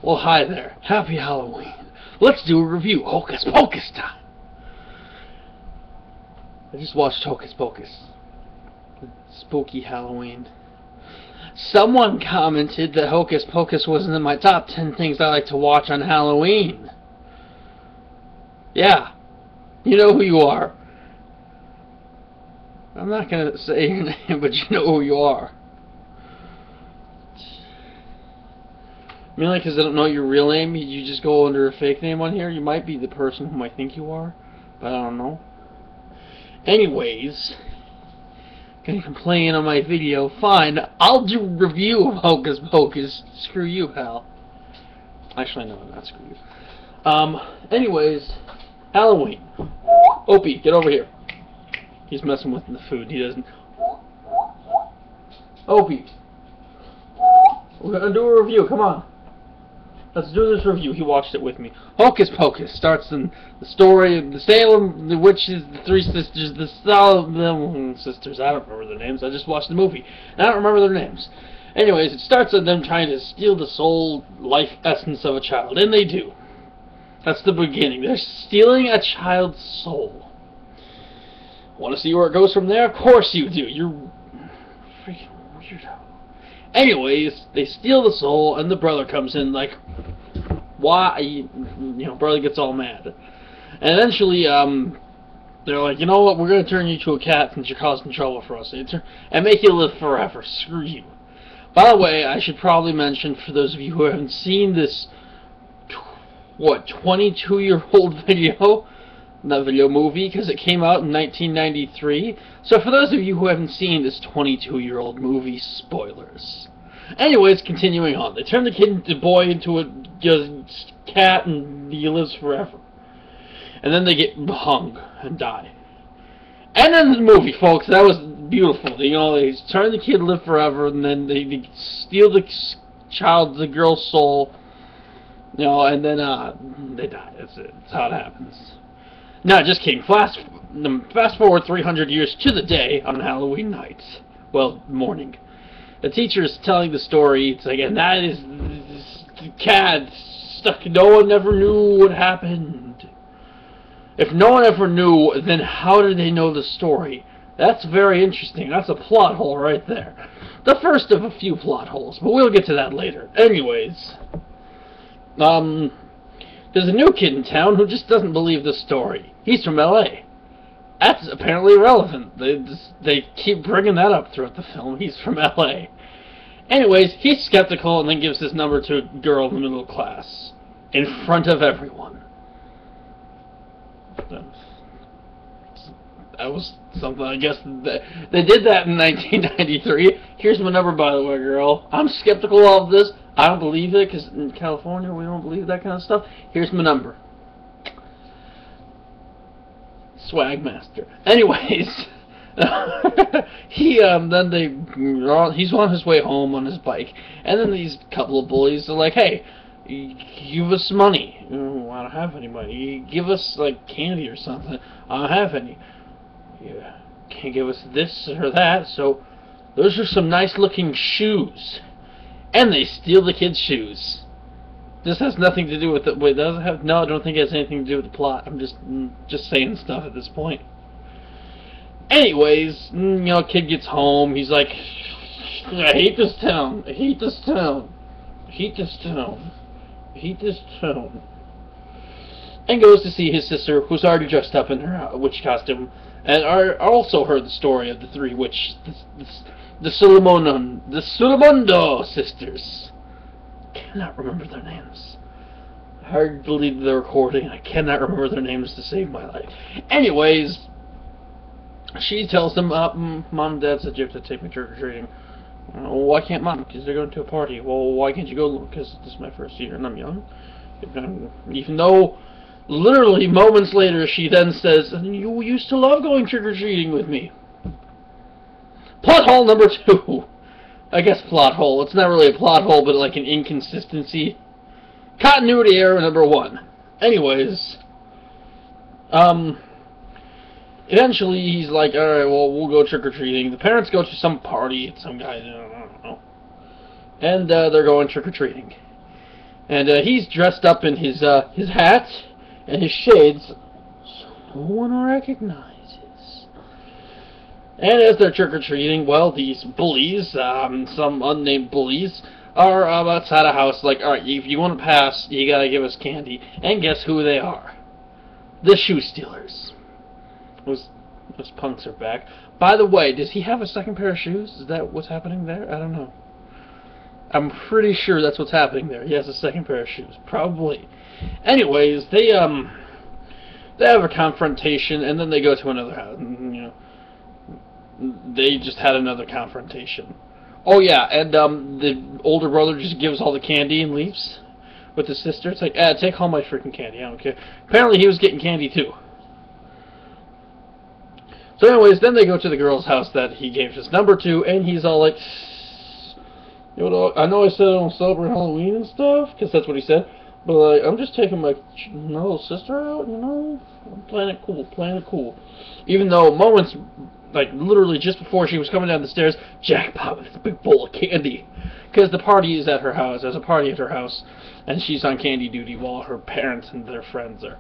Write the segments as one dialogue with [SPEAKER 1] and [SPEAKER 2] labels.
[SPEAKER 1] Well, hi there. Happy Halloween. Let's do a review. Hocus Pocus time. I just watched Hocus Pocus. Spooky Halloween. Someone commented that Hocus Pocus wasn't in my top 10 things I like to watch on Halloween. Yeah. You know who you are. I'm not going to say your name, but you know who you are. Mainly because I don't know your real name, you just go under a fake name on here. You might be the person whom I think you are, but I don't know. Anyways, gonna complain on my video. Fine, I'll do a review of Hocus Pocus. Screw you, pal. Actually, no, not screw you. Anyways, Halloween. Opie, get over here. He's messing with the food. He doesn't. Opie, we're gonna do a review. Come on. Let's do this review. He watched it with me. Hocus Pocus starts in the story of the Salem, the witches, the three sisters, the sisters. I don't remember their names. I just watched the movie. And I don't remember their names. Anyways, it starts with them trying to steal the soul, life essence of a child. And they do. That's the beginning. They're stealing a child's soul. Want to see where it goes from there? Of course you do. You're freaking weirdo. Anyways, they steal the soul, and the brother comes in like, why? You know, brother gets all mad. And eventually, they're like, you know what, we're going to turn you to a cat since you're causing trouble for us. And make you live forever. Screw you. By the way, I should probably mention, for those of you who haven't seen this, 22-year-old video, not video movie, because it came out in 1993. So for those of you who haven't seen this 22-year-old movie, spoilers. Anyways, continuing on. They turn the boy into a cat and he lives forever. And then they get hung and die. And then the movie, folks, that was beautiful. You know, they turn the kid to live forever, and then they steal the the girl's soul, you know, and then they die. That's it. That's how it happens. No, just kidding. Fast forward 300 years to the day on Halloween night. Well, morning. The teacher is telling the story. It's like, and that is the cat stuck. No one ever knew what happened. If no one ever knew, then how did they know the story? That's very interesting. That's a plot hole right there. The first of a few plot holes, but we'll get to that later. Anyways, there's a new kid in town who just doesn't believe the story. He's from L.A. That's apparently relevant. They keep bringing that up throughout the film. He's from L.A. Anyways, he's skeptical and then gives his number to a girl in the middle class. In front of everyone. That was something, I guess. They did that in 1993. Here's my number, by the way, girl. I'm skeptical of this. I don't believe it, because in California we don't believe that kind of stuff. Here's my number. Swag master. Anyways, he's on his way home on his bike, and then these couple of bullies are like, hey, give us money. Oh, I don't have any money. Give us, like, candy or something. I don't have any. Yeah, can't give us this or that, so those are some nice looking shoes. And they steal the kid's shoes. This has nothing to do with it. Wait, does it have? No, I don't think it has anything to do with the plot. I'm just saying stuff at this point. Anyways, you know, kid gets home. He's like, I hate this town. I hate this town. I hate this town. I hate this town. And goes to see his sister, who's already dressed up in her witch costume, and also heard the story of the three witch, the Sulamondo sisters. Cannot remember their names. I hardly believe the recording. I cannot remember their names to save my life. Anyways, she tells them, Mom and Dad said you have to take me trick-or-treating. Why can't Mom? Because they're going to a party. Well, why can't you go? Because this is my first year and I'm young. Even though, literally moments later, she then says, you used to love going trick-or-treating with me. Plot hole number 2. I guess plot hole. It's not really a plot hole, but like an inconsistency. Continuity error number 1. Anyways, eventually he's like, alright, well, we'll go trick-or-treating. The parents go to some party at some guy, I don't know. And they're going trick-or-treating. And he's dressed up in his hat and his shades, so no one recognizes. And as they're trick-or-treating, well, these bullies, some unnamed bullies, are outside a house like, alright, if you want to pass, you gotta give us candy. And guess who they are? The shoe stealers. Those punks are back. By the way, does he have a second pair of shoes? Is that what's happening there? I don't know. I'm pretty sure that's what's happening there. He has a second pair of shoes. Probably. Anyways, they have a confrontation, and then they go to another house. And, you know, they just had another confrontation. Oh yeah, and the older brother just gives all the candy and leaves with his sister. It's like, take all my freaking candy. I don't care. Apparently he was getting candy too. So anyways, then they go to the girl's house that he gave his number to, and he's all like, you know, I know I said I don't celebrate Halloween and stuff, because that's what he said, but like, I'm just taking my little sister out, you know? I'm playing it cool, playing it cool. Even though moments, like literally just before she was coming down the stairs, jackpot with a big bowl of candy. Because the party is at her house, there's a party at her house, and she's on candy duty while her parents and their friends are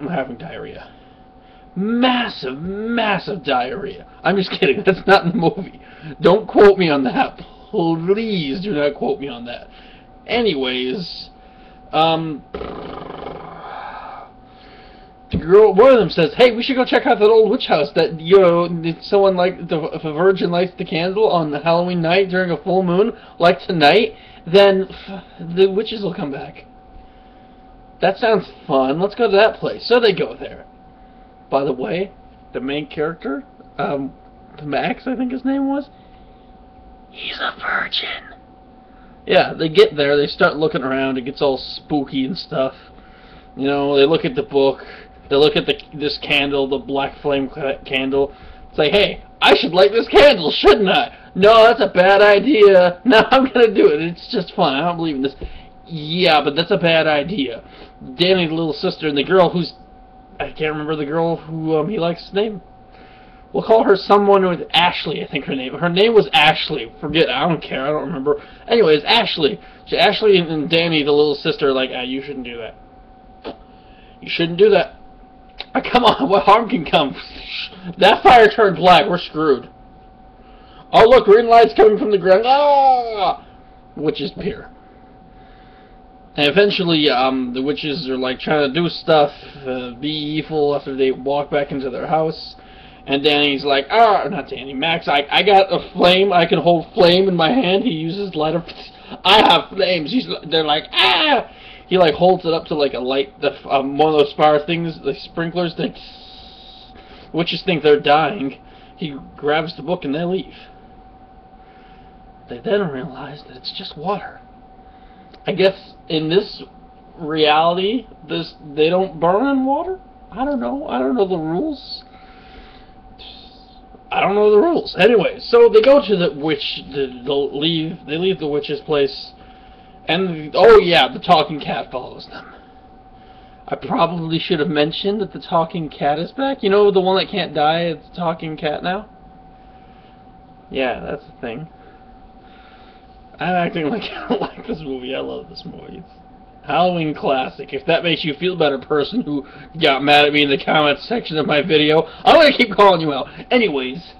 [SPEAKER 1] having diarrhea. Massive, massive diarrhea. I'm just kidding. That's not in the movie. Don't quote me on that. Please do not quote me on that. Anyways, the girl, one of them says, "Hey, we should go check out that old witch house that, you know, someone like, if a virgin lights the candle on the Halloween night during a full moon, like tonight, then the witches will come back." That sounds fun. Let's go to that place. So they go there. By the way, the main character, Max, I think his name was, he's a virgin. Yeah, they get there, they start looking around, it gets all spooky and stuff. You know, they look at the book, they look at this candle, the black flame candle. It's like, hey, I should light this candle, shouldn't I? No, that's a bad idea. No, I'm gonna do it. It's just fun. I don't believe in this. Yeah, but that's a bad idea. Danny, the little sister, and the girl who's, I can't remember the girl who he likes' name. We'll call her someone with Ashley, I think her name. Her name was Ashley. Forget, I don't care, I don't remember. Anyways, Ashley. So Ashley and Danny, the little sister, are like, you shouldn't do that. You shouldn't do that. Come on, what harm can come? That fire turned black, we're screwed. Oh look, green light's coming from the ground. Ah! Witches appear. And eventually, the witches are like trying to do stuff, be evil after they walk back into their house. And Danny's like, not Danny, Max, I got a flame, I can hold flame in my hand. He uses lighter. I have flames. They're like, ah! He like holds it up to like a light, one of those fire things, the sprinklers. Witches think they're dying. He grabs the book and they leave. They then realize that it's just water. I guess in this reality, they don't burn in water? I don't know. I don't know the rules. I don't know the rules. Anyway, so they go to the witch. They leave the witch's place, and oh yeah, the talking cat follows them. I probably should have mentioned that the talking cat is back. You know, the one that can't die. It's a talking cat now. Yeah, that's the thing. I'm acting like I don't like this movie. I love this movie. It's Halloween classic. If that makes you feel better, person who got mad at me in the comments section of my video, I'm gonna keep calling you out. Anyways,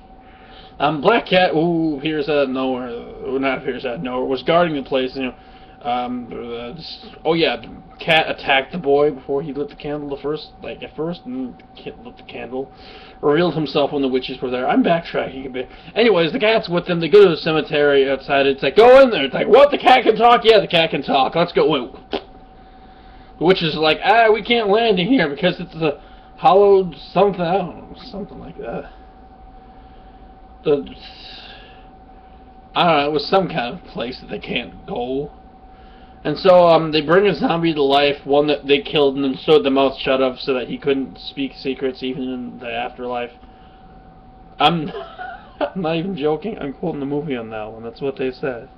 [SPEAKER 1] Black Cat, who appears out of nowhere, not appears out of nowhere, was guarding the place. You know, oh yeah, the cat attacked the boy before he lit the candle at first, and lit the candle. Revealed himself when the witches were there. I'm backtracking a bit. Anyways, the cat's with them. They go to the cemetery outside. It's like, go in there. It's like, what? The cat can talk? Yeah, the cat can talk. Let's go. Wait. The witches are like, we can't land in here because it's a hollowed something. I don't know, something like that. I don't know. It was some kind of place that they can't go. And so they bring a zombie to life, one that they killed and then sewed the mouth shut up so that he couldn't speak secrets even in the afterlife. I'm not even joking. I'm quoting the movie on that one. That's what they said.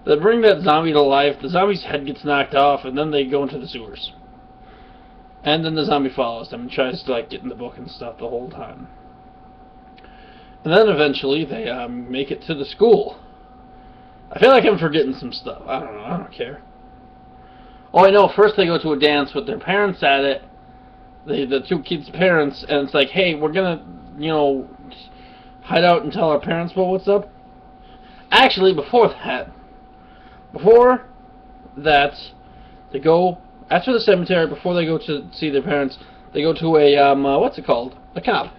[SPEAKER 1] They bring that zombie to life. The zombie's head gets knocked off, and then they go into the sewers. And then the zombie follows them and tries to like get in the book and stuff the whole time. And then eventually they make it to the school. I feel like I'm forgetting some stuff. I don't know. I don't care. Oh, I know. First they go to a dance with their parents at it. The two kids' parents, and it's like, hey, we're gonna, you know, hide out and tell our parents about what's up. Actually, before that, they go after the cemetery. Before they go to see their parents, they go to a what's it called? A cop.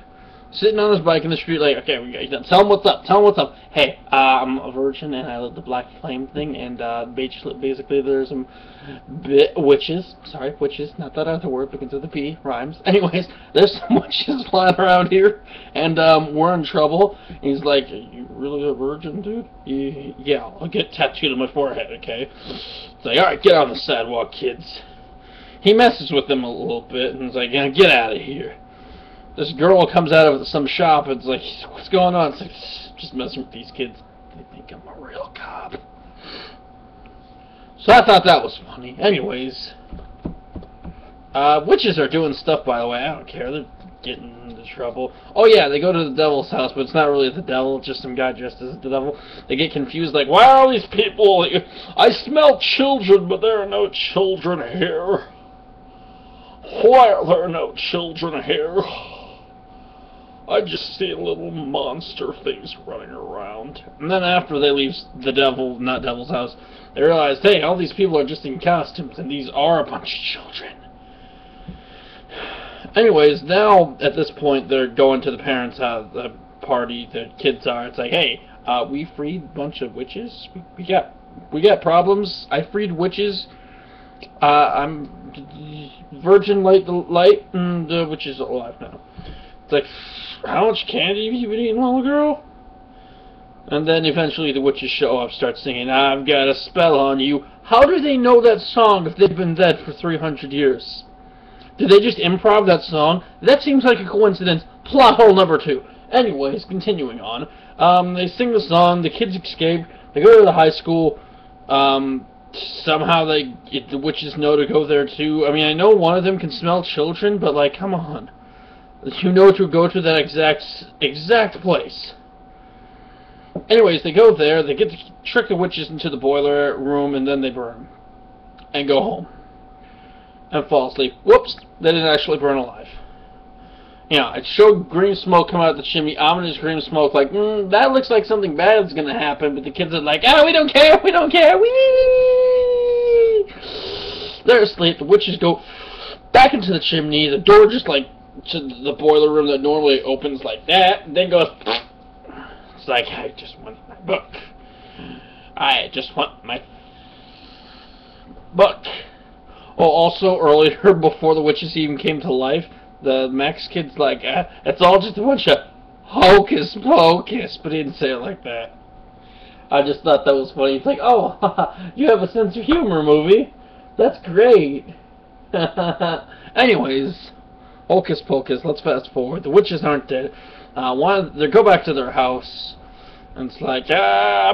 [SPEAKER 1] Sitting on his bike in the street, like, okay, we got, tell him what's up, tell him what's up. Hey, I'm a virgin, and I live the black flame thing, and basically there's some witches, not that other word, because of the P, rhymes. Anyways, there's some witches flying around here, and we're in trouble. And he's like, are you really a virgin, dude? Yeah, I'll get tattooed on my forehead, okay? It's like, alright, get on the sidewalk, kids. He messes with them a little bit, and he's like, yeah, get out of here. This girl comes out of some shop and it's like, what's going on? It's like, just messing with these kids. They think I'm a real cop. So I thought that was funny. Anyways, witches are doing stuff, by the way. I don't care. They're getting into trouble. Oh yeah, they go to the devil's house, but it's not really the devil. It's just some guy dressed as the devil. They get confused, like, why are all these people? I smell children, but there are no children here. Why are there no children here? I just see little monster things running around. And then after they leave the devil's house, they realize, hey, all these people are just in costumes, and these are a bunch of children. Anyways, now, at this point, they're going to the parents' house, the party, the kids are. It's like, hey, we freed a bunch of witches. We got problems. I freed witches. I'm virgin light, and the witch is alive now. It's like, how much candy have you been eating, little girl? And then eventually the witches show up, start singing, I've got a spell on you. How do they know that song if they've been dead for 300 years? Did they just improv that song? That seems like a coincidence. Plot hole number 2. Anyways, continuing on. They sing the song, the kids escape, they go to the high school, somehow the witches know to go there too. I mean, I know one of them can smell children, but like, come on. You know to go to that exact place. Anyways, they go there, they get to trick the witches into the boiler room, and then they burn. And go home. And fall asleep. Whoops, they didn't actually burn alive. You know, it showed green smoke come out of the chimney, ominous green smoke, like, that looks like something bad is going to happen, but the kids are like, oh, we don't care, wee! They're asleep, the witches go back into the chimney, the door just like, to the boiler room that normally opens like that, and then goes, it's like, I just want my book. I just want my book. Oh, also earlier, before the witches even came to life, the Max kid's like, it's all just a bunch of hocus pocus, but he didn't say it like that. I just thought that was funny. It's like, oh, you have a sense of humor, movie. That's great. Anyways, Hocus Pocus, let's fast forward. The witches aren't dead. They go back to their house, and it's like,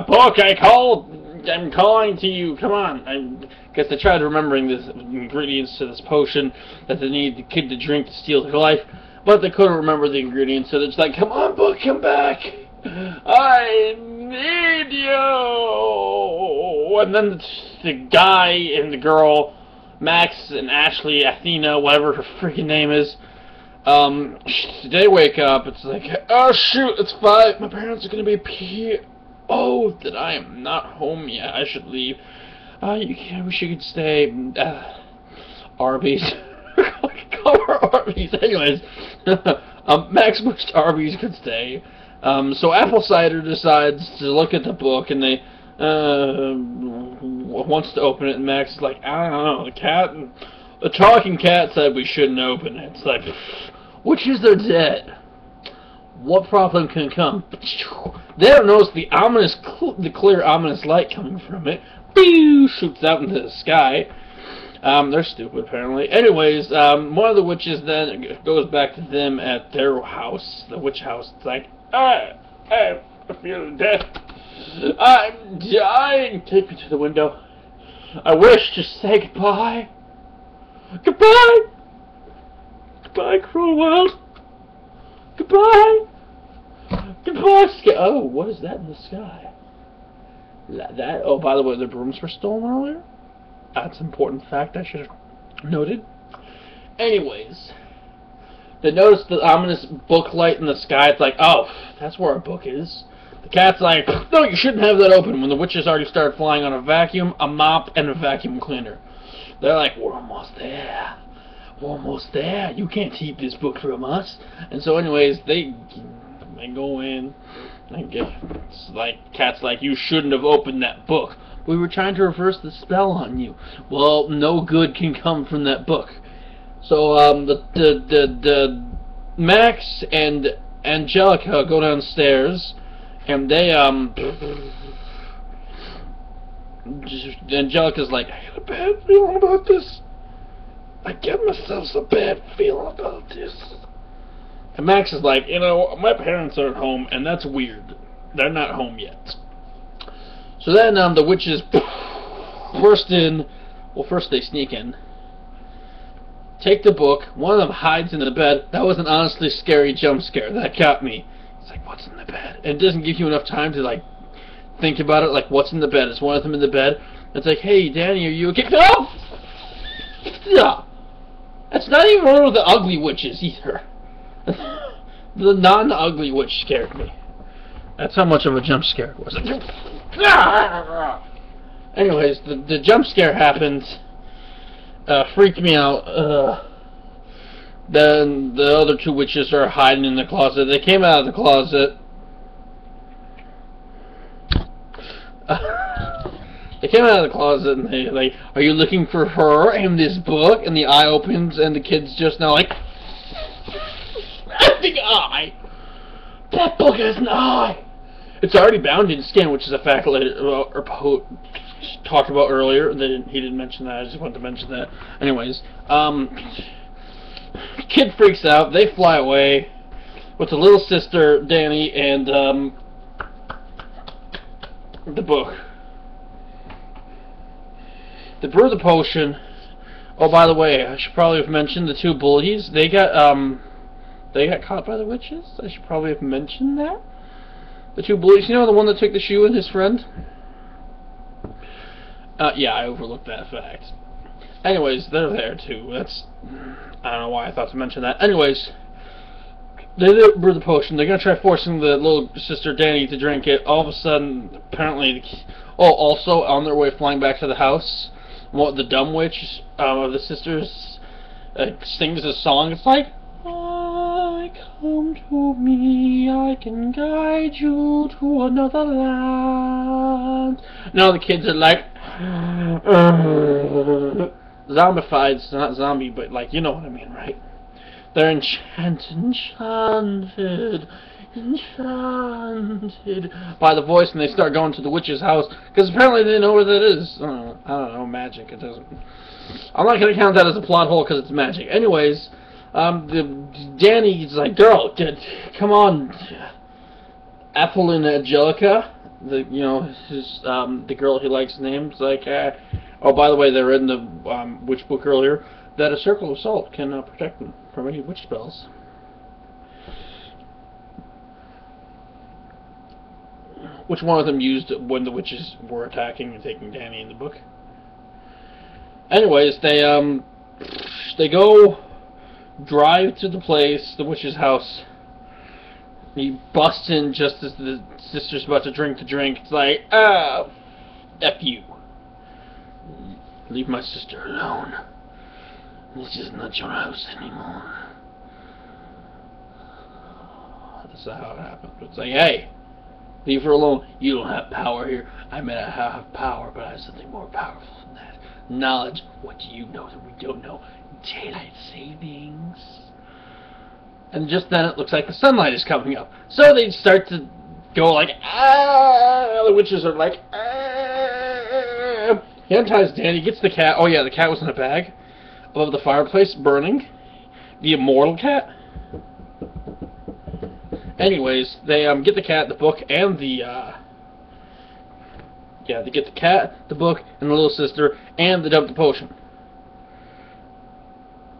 [SPEAKER 1] Book, I'm calling to you, come on. I guess they tried remembering the ingredients to this potion that they need the kid to drink to steal their life, but they couldn't remember the ingredients, so they're just like, come on, Book, come back. I need you. And then the guy and the girl, Max and Ashley, Athena, whatever her freaking name is, they wake up. It's like, oh shoot, it's 5. My parents are gonna be here. Oh, that I am not home yet. I should leave. I wish you could stay. Arby's. Call her Arby's. Anyways, Max wished Arby's could stay. So Apple Cider decides to look at the book, and they wants to open it, and Max is like, I don't know, the talking cat said we shouldn't open it. It's like, witches are dead. What problem can come? They don't notice the clear ominous light coming from it. Shoots out into the sky. They're stupid, apparently. Anyways, one of the witches then goes back to them at their house, the witch house. It's like, I feel death. I'm dying. Take me to the window. I wish to say goodbye. Goodbye. Goodbye, cruel world. Goodbye. Goodbye, sky. Oh, what is that in the sky? That. Oh, by the way, the brooms were stolen earlier. That's an important fact I should have noted. Anyways, they notice the ominous book light in the sky. It's like, oh, that's where our book is. The cat's like, no, you shouldn't have that open, when the witches already started flying on a vacuum, a mop, and a vacuum cleaner. They're like, we're almost there. We're almost there. You can't keep this book from us. And so anyways, they go in. And it's like, cat's like, you shouldn't have opened that book. We were trying to reverse the spell on you. Well, no good can come from that book. So the Max and Angelica go downstairs, and they Angelica's like, I got a bad feeling about this. I get myself a bad feeling about this. And Max is like, you know, my parents aren't home, and that's weird. They're not home yet. So then the witches burst in. Well, first they sneak in, take the book. One of them hides in the bed. That was an honestly scary jump scare. That got me. It's like, what's in the bed? And it doesn't give you enough time to, like, think about it. Like, what's in the bed? It's one of them in the bed. It's like, hey, Danny, are you okay? Oh! Yeah. That's not even one of the ugly witches either. The non-ugly witch scared me. That's how much of a jump scare it was. Anyways, the jump scare happened. Freaked me out. Then the other two witches are hiding in the closet. They came out of the closet. They came out of the closet and they like, are you looking for her and this book? And the eye opens and the kid's just now like, the eye. That book has an eye. It's already bound in skin, which is a fact Poe talked about earlier. He didn't mention that. I just wanted to mention that. Anyways, kid freaks out. They fly away with the little sister, Danny, and the book. They brew the potion. Oh, by the way, I should probably have mentioned the two bullies. They got caught by the witches. I should probably have mentioned that. The two bullies, you know, the one that took the shoe and his friend? Yeah, I overlooked that fact. Anyways, they're there too. I don't know why I thought to mention that. Anyways, they brew the potion. They're gonna try forcing the little sister Danny to drink it. All of a sudden, apparently, also on their way flying back to the house, the dumb witch of the sisters sings a song. It's like, I come to me, I can guide you to another land. Now the kids are like, zombified, not zombie, but like, you know what I mean, right? They're enchanted by the voice, and they start going to the witch's house, because apparently they know where that is. I don't know, magic, it doesn't. I'm not going to count that as a plot hole, because it's magic. Anyways, Danny's like, girl, come on, Ethel and Angelica, the girl he likes names, like, oh, by the way, they read in the witch book earlier that a circle of salt can protect them from any witch spells. Which one of them used when the witches were attacking and taking Danny in the book. Anyways, they go drive to the place, the witch's house. He busts in just as the sister's about to drink the drink. It's like, F you. Leave my sister alone. This is not your house anymore. That's how it happened. It's like, hey, leave her alone. You don't have power here. I mean, I have power, but I have something more powerful than that. Knowledge. What do you know that we don't know? Daylight savings. And just then it looks like the sunlight is coming up. So they start to go like, ah! The witches are like, ah! He unties Danny, gets the cat. Oh yeah, the cat was in a bag above the fireplace, burning. The immortal cat. Anyways, they get the cat, the book, and the they get the cat, the book, and the little sister, and they dump the potion.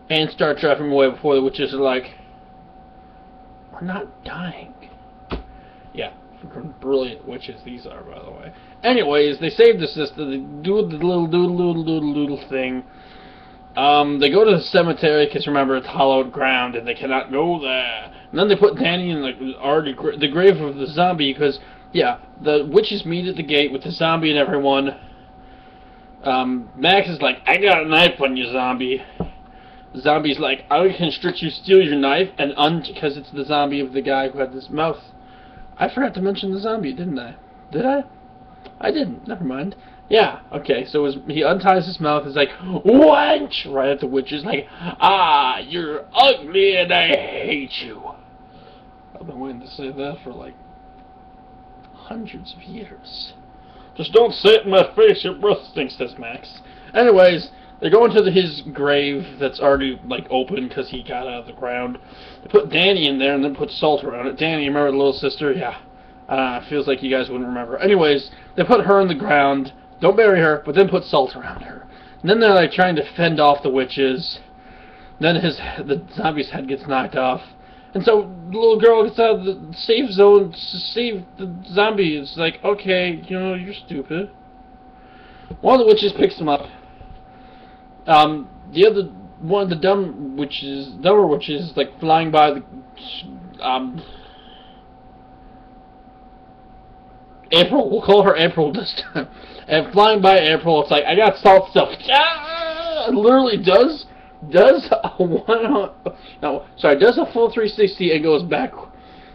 [SPEAKER 1] And start driving away before the witches are like, we're not dying. Yeah, Freaking brilliant witches these are, by the way. Anyways, they save the sister. They do the little doodle thing. They go to the cemetery because remember it's hallowed ground and they cannot go there. And then they put Danny in like the grave of the zombie because yeah, the witches meet at the gate with the zombie and everyone. Max is like, I got a knife on you, zombie. The zombie's like, I can stretch you, steal your knife, and because it's the zombie of the guy who had this mouth. I forgot to mention the zombie, didn't I? Did I? I didn't. Never mind. Yeah, okay, so he unties his mouth, he's like, wench! Right at the witch, is like, ah, you're ugly and I hate you. I've been waiting to say that for like hundreds of years. Just don't say it in my face, your breath stinks, says Max. Anyways, they go into his grave that's already like open because he got out of the ground. They put Danny in there and then put salt around it. Danny, you remember the little sister? Yeah. Feels like you guys wouldn't remember. Anyways, they put her in the ground. Don't bury her, but then put salt around her. And then they're like trying to fend off the witches. Then the zombie's head gets knocked off. And so the little girl gets out of the safe zone to save the zombie. It's like, okay, you know, you're stupid. One of the witches picks him up. The other one of the dumber witches, like flying by the April. We'll call her April this time. And flying by April, it's like, I got salt stuff. It literally does a full 360 and goes back.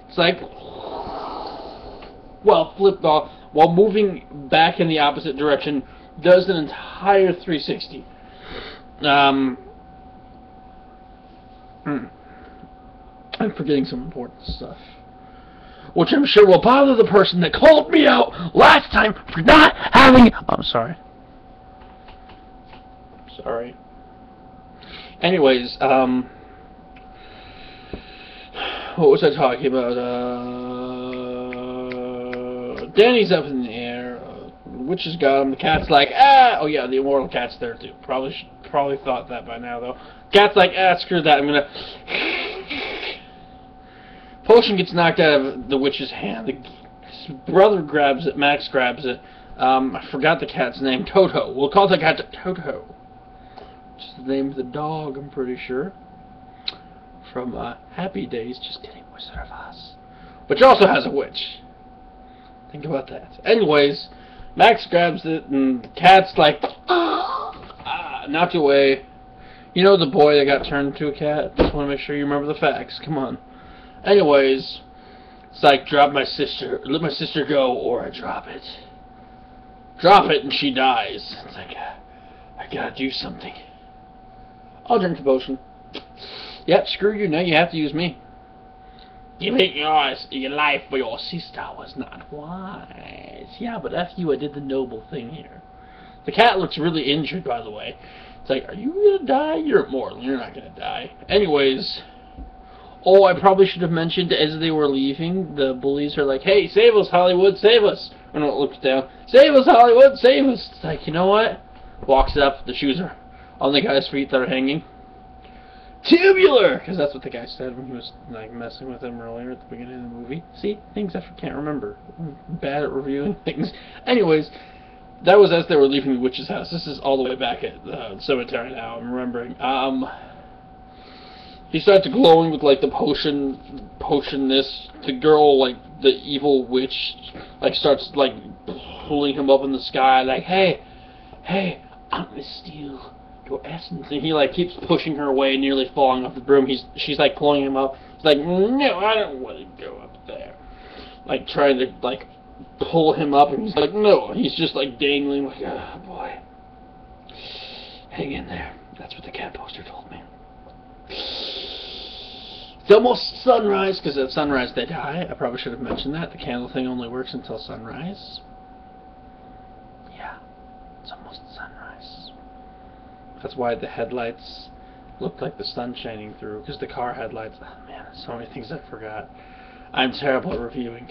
[SPEAKER 1] It's like, well, flipped off while moving back in the opposite direction. Does an entire 360. I'm forgetting some important stuff, which I'm sure will bother the person that called me out last time for not having... I'm sorry. Sorry. Anyways, what was I talking about? Danny's up in the air. The witches got him. The cat's like, ah! Oh yeah, the immortal cat's there too. Probably thought that by now though. Cat's like, ah, screw that. I'm gonna... Potion gets knocked out of the witch's hand. His brother grabs it. Max grabs it. I forgot the cat's name. Toto. We'll call the cat Toto. Which is the name of the dog, I'm pretty sure. From Happy Days. Just kidding, Wizard of Oz. Which also has a witch. Think about that. Anyways, Max grabs it, and the cat's like, knocked away. You know the boy that got turned into a cat? Just want to make sure you remember the facts. Come on. Anyways, it's like, drop my sister, let my sister go, or I drop it. Drop it and she dies. It's like, I gotta do something. I'll drink the potion. Yep, screw you, now you have to use me. Giving your life for your sister was not wise. Yeah, but F you, I did the noble thing here. The cat looks really injured, by the way. It's like, are you gonna die? You're immortal, you're not gonna die. Anyways... Oh, I probably should have mentioned as they were leaving, the bullies are like, hey, save us, Hollywood, save us. And it looks down, save us, Hollywood, save us. It's like, you know what? Walks up, the shoes are on the guy's feet that are hanging. Tubular! Because that's what the guy said when he was like messing with him earlier at the beginning of the movie. See? Things I can't remember. I'm bad at reviewing things. Anyways, that was as they were leaving the witch's house. This is all the way back at the cemetery now, I'm remembering. He starts glowing with, like, the potion-ness. The girl, like, the evil witch, like, starts, like, pulling him up in the sky, like, hey, I'm gonna steal your essence. And he, like, keeps pushing her away, nearly falling off the broom. She's, like, pulling him up. He's like, no, I don't want to go up there. Like, trying to, like, pull him up, and he's like, no. He's just, like, dangling, like, oh, boy. Hang in there. That's what the cat poster told me. It's almost sunrise, because at sunrise they die. I probably should have mentioned that. The candle thing only works until sunrise. Yeah, it's almost sunrise. That's why the headlights looked like the sun shining through, because the car headlights... Oh man, so many things I forgot. I'm terrible at reviewing.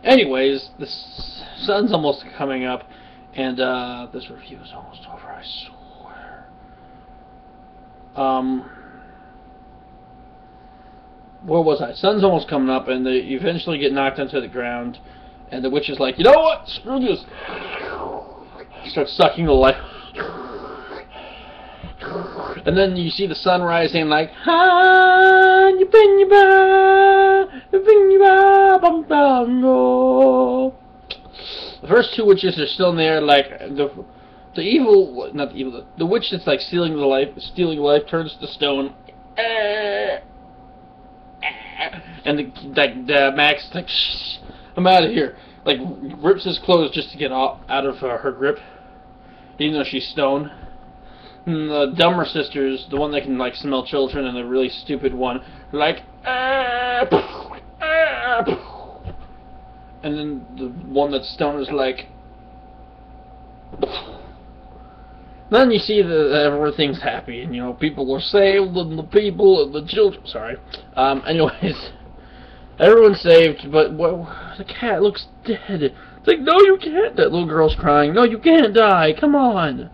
[SPEAKER 1] Anyways, the sun's almost coming up, and this review is almost over, I swear. where was I? Sun's almost coming up, and they eventually get knocked onto the ground, and the witch is like, you know what? Screw this. Starts sucking the life. And then you see the sun rising, like, the first two witches are still in there, like, the evil, not the evil, the witch that's like stealing life turns to stone. And the Max like, shh, I'm out of here. Like, rips his clothes just to get out of her grip, even though she's stone. And the dumber sisters, the one that can like smell children, and the really stupid one, are like, and then the one that's stone is like. Then you see that everything's happy, and you know people are saved, and the people and the children. Sorry. Anyways, everyone's saved, but the cat looks dead. It's like, no, you can't. That little girl's crying. No, you can't die. Come on.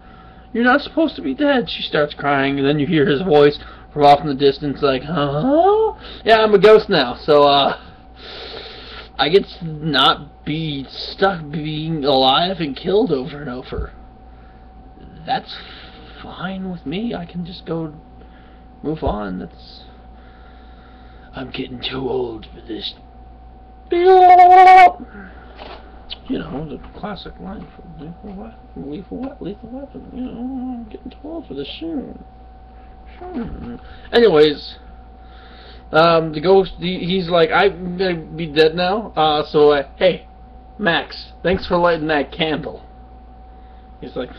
[SPEAKER 1] You're not supposed to be dead. She starts crying, and then you hear his voice from off in the distance, like, huh? Yeah, I'm a ghost now, so I get to not be stuck being alive and killed over and over. That's fine with me. I can just go move on. I'm getting too old for this. You know, the classic line from Lethal Weapon. You know, I'm getting too old for this shit. Anyways, the ghost, he's like, I'm gonna be dead now. Hey, Max, thanks for lighting that candle. He's like,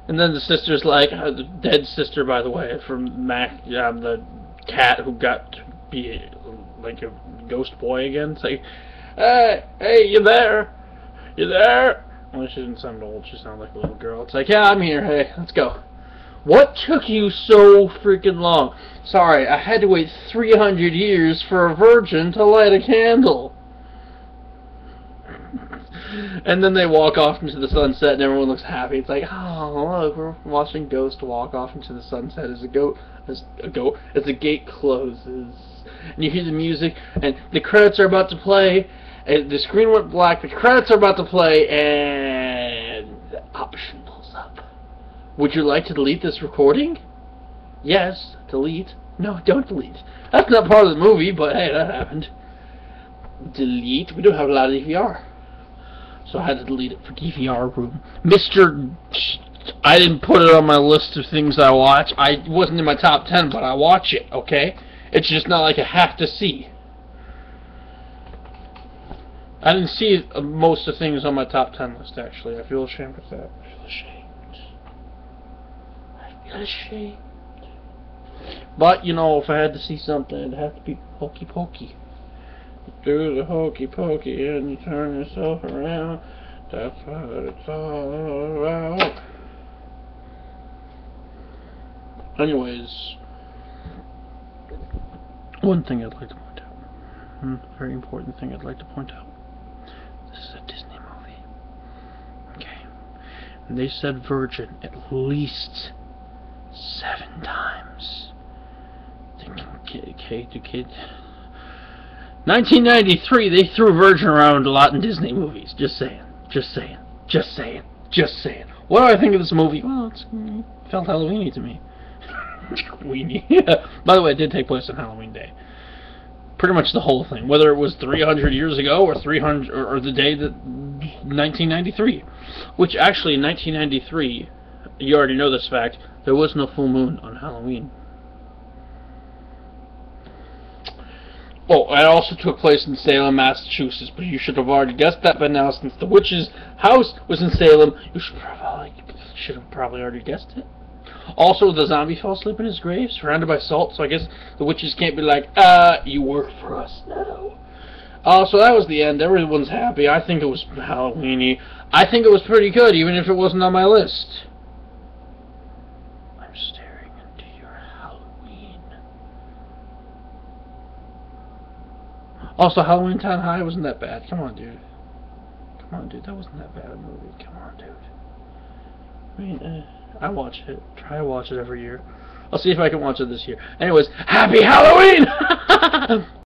[SPEAKER 1] and then the sister's like, the dead sister, by the way, from Max, the cat who got to be like a ghost boy again. It's like, hey, you there? You there? Well, she didn't sound old. She sounded like a little girl. It's like, yeah, I'm here. Hey, let's go. What took you so freaking long? Sorry, I had to wait 300 years for a virgin to light a candle. And then they walk off into the sunset, and everyone looks happy. It's like, oh, look, we're watching Ghost walk off into the sunset as the gate closes. And you hear the music, and the credits are about to play, and the screen went black, the credits are about to play, and the option pulls up. Would you like to delete this recording? Yes, delete. No, don't delete. That's not part of the movie, but hey, that happened. Delete. We don't have a lot of DVR. So I had to delete it for DVR room. I didn't put it on my list of things I watch. It wasn't in my top 10, but I watch it, okay? It's just not like I have to see. I didn't see most of the things on my top 10 list, actually. I feel ashamed of that. I feel ashamed. But, you know, if I had to see something, it'd have to be Hokey Pokey. Do the hokey pokey and you turn yourself around. That's what it's all about. Anyways, one thing I'd like to point out. A very important thing I'd like to point out. This is a Disney movie. Okay. And they said virgin at least 7 times. Thinking, kid. 1993, they threw virgin around a lot in Disney movies. Just saying. What do I think of this movie? Well, it felt Halloween-y to me. Weenie. By the way, it did take place on Halloween Day. Pretty much the whole thing. Whether it was 300 years ago or 300 or the day that 1993. Which actually, in 1993, you already know this fact, there was no full moon on Halloween. Oh, it also took place in Salem, Massachusetts, but you should have already guessed that by now, since the witch's house was in Salem. You should have probably already guessed it. Also, the zombie fell asleep in his grave, surrounded by salt, so I guess the witches can't be like, you work for us now. So that was the end. Everyone's happy. I think it was Halloween-y. I think it was pretty good, even if it wasn't on my list. I'm staring into your Halloween. Also, Halloween Town High wasn't that bad. Come on, dude. That wasn't that bad a movie. Come on, dude. I mean, I watch it. Try to watch it every year. I'll see if I can watch it this year. Anyways, happy Halloween!